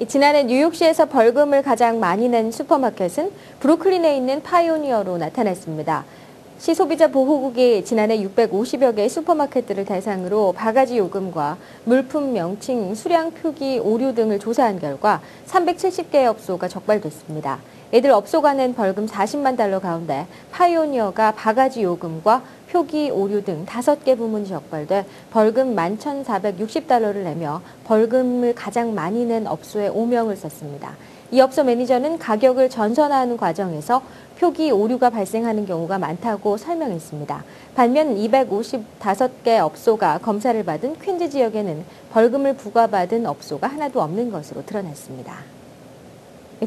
지난해 뉴욕시에서 벌금을 가장 많이 낸 슈퍼마켓은 브루클린에 있는 파이오니어로 나타났습니다. 시 소비자 보호국이 지난해 650여 개의 슈퍼마켓들을 대상으로 바가지 요금과 물품 명칭, 수량 표기, 오류 등을 조사한 결과 370개의 업소가 적발됐습니다. 이들 업소가 낸 벌금 40만 달러 가운데 파이오니어가 바가지 요금과 표기, 오류 등 5개 부문이 적발돼 벌금 11,460달러를 내며 벌금을 가장 많이 낸 업소의 오명을 썼습니다. 이 업소 매니저는 가격을 전선화하는 과정에서 표기 오류가 발생하는 경우가 많다고 설명했습니다. 반면 255개 업소가 검사를 받은 퀸즈 지역에는 벌금을 부과받은 업소가 하나도 없는 것으로 드러났습니다.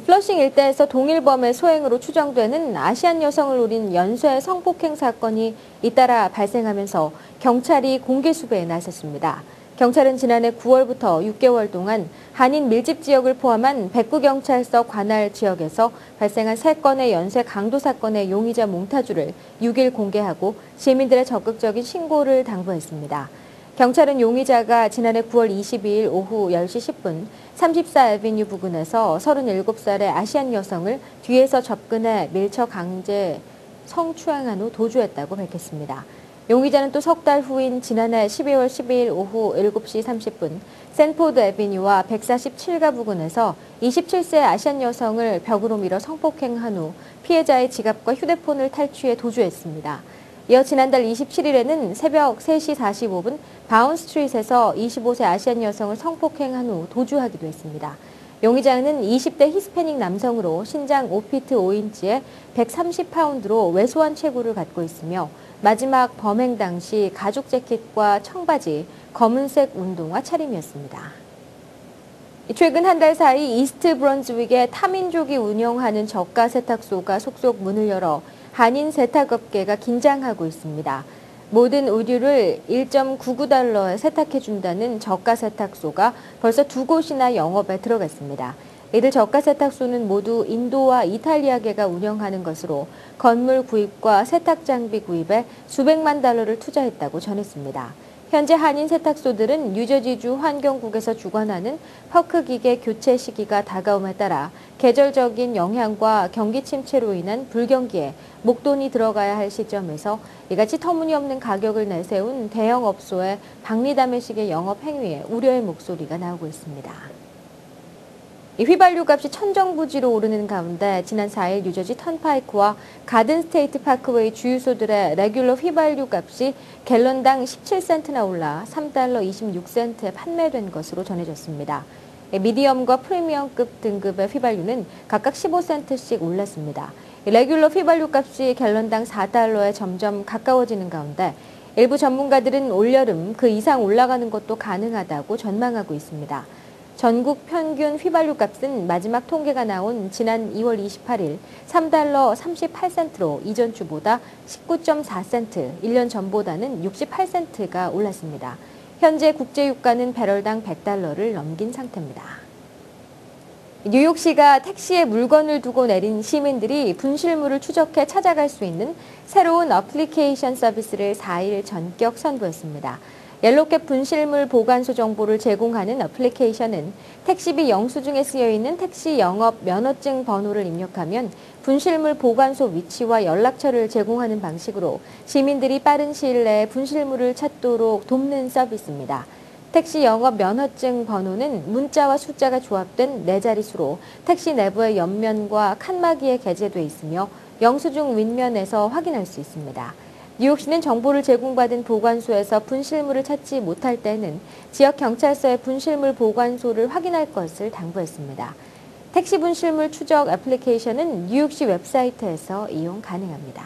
플러싱 일대에서 동일범의 소행으로 추정되는 아시안 여성을 노린 연쇄 성폭행 사건이 잇따라 발생하면서 경찰이 공개 수배에 나섰습니다. 경찰은 지난해 9월부터 6개월 동안 한인 밀집 지역을 포함한 백구경찰서 관할 지역에서 발생한 3건의 연쇄 강도 사건의 용의자 몽타주를 6일 공개하고 시민들의 적극적인 신고를 당부했습니다. 경찰은 용의자가 지난해 9월 22일 오후 10시 10분 34애비뉴 부근에서 37살의 아시안 여성을 뒤에서 접근해 밀쳐 강제 성추행한 후 도주했다고 밝혔습니다. 용의자는 또 석 달 후인 지난해 12월 12일 오후 7시 30분 샌포드 애비뉴와 147가 부근에서 27세 아시안 여성을 벽으로 밀어 성폭행한 후 피해자의 지갑과 휴대폰을 탈취해 도주했습니다. 이어 지난달 27일에는 새벽 3시 45분 바운 스트릿에서 25세 아시안 여성을 성폭행한 후 도주하기도 했습니다. 용의자는 20대 히스패닉 남성으로 신장 5피트 5인치에 130파운드로 왜소한 체구를 갖고 있으며 마지막 범행 당시 가죽 재킷과 청바지, 검은색 운동화 차림이었습니다. 최근 한 달 사이 이스트 브런즈윅의 타민족이 운영하는 저가 세탁소가 속속 문을 열어 한인 세탁업계가 긴장하고 있습니다. 모든 의류를 1.99달러에 세탁해준다는 저가 세탁소가 벌써 2곳이나 영업에 들어갔습니다. 이들 저가 세탁소는 모두 인도와 이탈리아계가 운영하는 것으로 건물 구입과 세탁 장비 구입에 수백만 달러를 투자했다고 전했습니다. 현재 한인 세탁소들은 뉴저지주 환경국에서 주관하는 퍼크 기계 교체 시기가 다가옴에 따라 계절적인 영향과 경기 침체로 인한 불경기에 목돈이 들어가야 할 시점에서 이같이 터무니없는 가격을 내세운 대형 업소의 박리담회식의 영업 행위에 우려의 목소리가 나오고 있습니다. 이 휘발유 값이 천정부지로 오르는 가운데 지난 4일 뉴저지 턴파이크와 가든 스테이트 파크웨이 주유소들의 레귤러 휘발유 값이 갤런당 17센트나 올라 3달러 26센트에 판매된 것으로 전해졌습니다. 미디엄과 프리미엄급 등급의 휘발유는 각각 15센트씩 올랐습니다. 레귤러 휘발유 값이 갤런당 4달러에 점점 가까워지는 가운데 일부 전문가들은 올여름 그 이상 올라가는 것도 가능하다고 전망하고 있습니다. 전국 평균 휘발유 값은 마지막 통계가 나온 지난 2월 28일 3달러 38센트로 이전 주보다 19.4센트, 1년 전보다는 68센트가 올랐습니다. 현재 국제유가는 배럴당 100달러를 넘긴 상태입니다. 뉴욕시가 택시에 물건을 두고 내린 시민들이 분실물을 추적해 찾아갈 수 있는 새로운 어플리케이션 서비스를 4일 전격 선보였습니다. 옐로캡 분실물 보관소 정보를 제공하는 어플리케이션은 택시비 영수증에 쓰여있는 택시 영업 면허증 번호를 입력하면 분실물 보관소 위치와 연락처를 제공하는 방식으로 시민들이 빠른 시일 내에 분실물을 찾도록 돕는 서비스입니다. 택시 영업 면허증 번호는 문자와 숫자가 조합된 4자릿수로 택시 내부의 옆면과 칸막이에 게재돼 있으며 영수증 윗면에서 확인할 수 있습니다. 뉴욕시는 정보를 제공받은 보관소에서 분실물을 찾지 못할 때는 지역 경찰서의 분실물 보관소를 확인할 것을 당부했습니다. 택시 분실물 추적 애플리케이션은 뉴욕시 웹사이트에서 이용 가능합니다.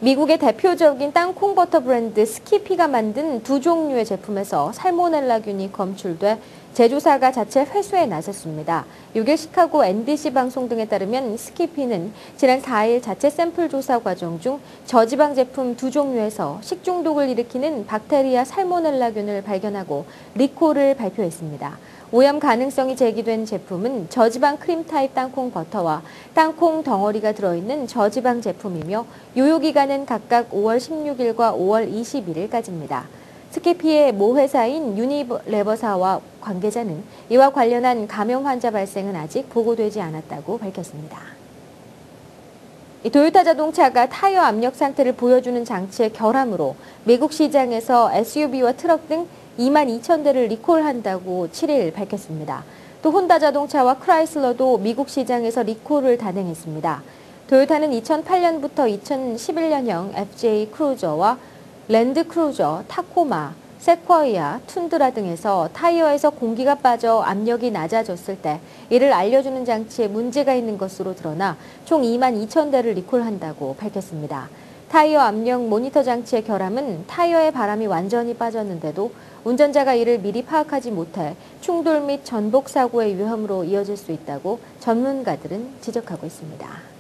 미국의 대표적인 땅콩 버터 브랜드 스키피가 만든 2종류의 제품에서 살모넬라균이 검출돼 제조사가 자체 회수에 나섰습니다. 6일 시카고 NBC 방송 등에 따르면 스키피는 지난 4일 자체 샘플 조사 과정 중 저지방 제품 2종류에서 식중독을 일으키는 박테리아 살모넬라균을 발견하고 리콜을 발표했습니다. 오염 가능성이 제기된 제품은 저지방 크림 타입 땅콩 버터와 땅콩 덩어리가 들어있는 저지방 제품이며 유효기간은 각각 5월 16일과 5월 21일까지입니다. 스키피의 모 회사인 유니레버사와 관계자는 이와 관련한 감염 환자 발생은 아직 보고되지 않았다고 밝혔습니다. 토요타 자동차가 타이어 압력 상태를 보여주는 장치의 결함으로 미국 시장에서 SUV와 트럭 등 22,000대를 리콜한다고 7일 밝혔습니다. 또 혼다 자동차와 크라이슬러도 미국 시장에서 리콜을 단행했습니다. 토요타는 2008년부터 2011년형 FJ 크루저와 랜드 크루저, 타코마, 세쿼이아, 툰드라 등에서 타이어에서 공기가 빠져 압력이 낮아졌을 때 이를 알려주는 장치에 문제가 있는 것으로 드러나 총 22,000대를 리콜한다고 밝혔습니다. 타이어 압력 모니터 장치의 결함은 타이어에 바람이 완전히 빠졌는데도 운전자가 이를 미리 파악하지 못해 충돌 및 전복 사고의 위험으로 이어질 수 있다고 전문가들은 지적하고 있습니다.